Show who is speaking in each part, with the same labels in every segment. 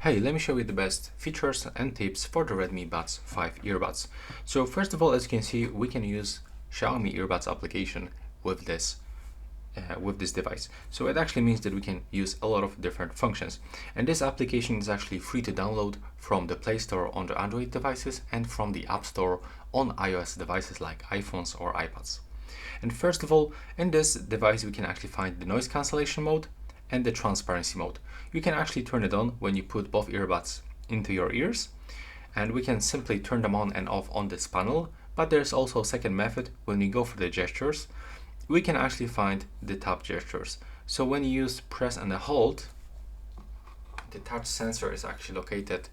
Speaker 1: Hey, let me show you the best features and tips for the Redmi Buds 5 earbuds. So first of all, as you can see, we can use Xiaomi earbuds application with this device. So it actually means that we can use a lot of different functions. And this application is actually free to download from the Play Store on the Android devices and from the App Store on iOS devices like iPhones or iPads. And first of all, in this device, we can actually find the noise cancellation mode and the transparency mode. You can actually turn it on when you put both earbuds into your ears, and we can simply turn them on and off on this panel. But there's also a second method. When we go for the gestures, we can actually find the tap gestures. So when you use press and hold, the touch sensor is actually located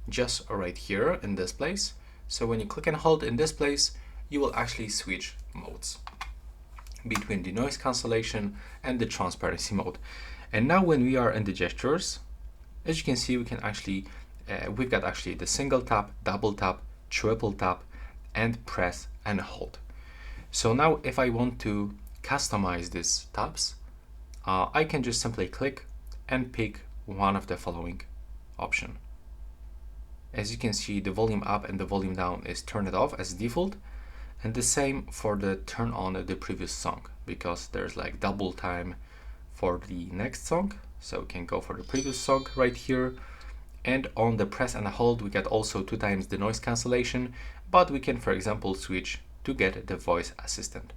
Speaker 1: just right here in this place. So when you click and hold in this place, you will actually switch modes between the noise cancellation and the transparency mode. And now when we are in the gestures, as you can see, we can actually we've got actually the single tap, double tap, triple tap, and press and hold. So now if I want to customize these taps, I can just simply click and pick one of the following option. As you can see, the volume up and the volume down is turned off as default, and the same for the turn on the previous song, because there's like double time for the next song. So we can go for the previous song right here, and on the press and hold we get also 2 times the noise cancellation, but we can, for example, switch to get the voice assistant.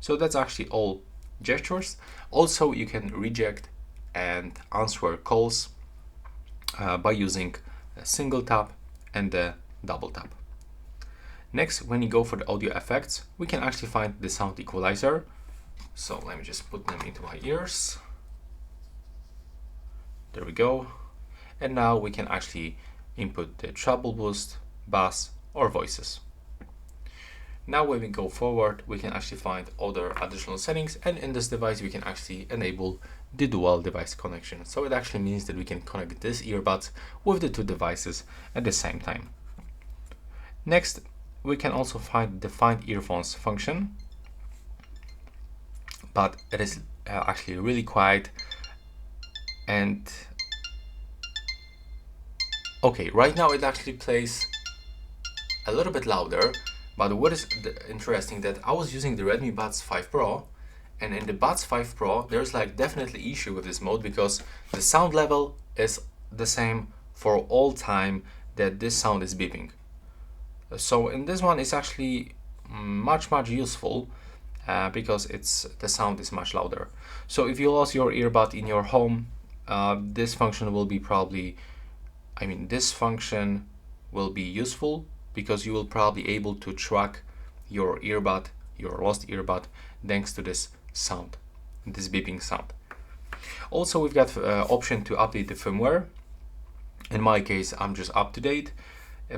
Speaker 1: So that's actually all gestures. Also, you can reject and answer calls by using a single tap and a double tap. Next, when you go for the audio effects, we can actually find the sound equalizer. So let me just put them into my ears. There we go. And now we can actually input the treble boost, bass, or voices. Now when we go forward, we can actually find other additional settings, and in this device we can actually enable the dual device connection. So it actually means that we can connect this earbuds with the 2 devices at the same time. Next, we can also find the find earphones function, but it is actually really quiet. And okay, right now it actually plays a little bit louder, but what is interesting that I was using the Redmi Buds 5 Pro, and in the Buds 5 Pro there's like definitely issue with this mode, because the sound level is the same for all time that this sound is beeping. So in this one it's actually much useful because the sound is much louder. So if you lost your earbud in your home, this function will be this function will be useful, because you will probably able to track your lost earbud, thanks to this sound, this beeping sound. Also, we've got option to update the firmware. In my case, I'm just up to date.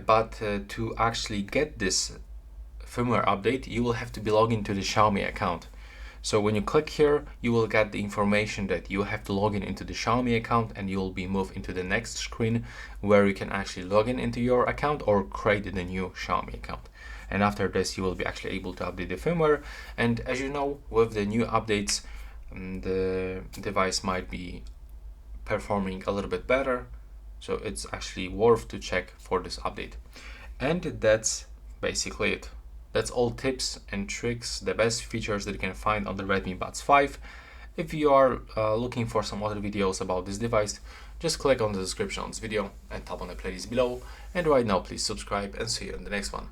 Speaker 1: But to actually get this firmware update, you will have to be logged into the Xiaomi account. So when you click here, you will get the information that you have to log into the Xiaomi account, and you will be moved into the next screen where you can actually log into your account or create the new Xiaomi account. And after this, you will be actually able to update the firmware. And as you know, with the new updates, the device might be performing a little bit better. So it's actually worth to check for this update. And that's basically it. That's all tips and tricks, the best features that you can find on the Redmi Buds 5. If you are looking for some other videos about this device, just click on the description on this video and tap on the playlist below. And right now, please subscribe, and see you in the next one.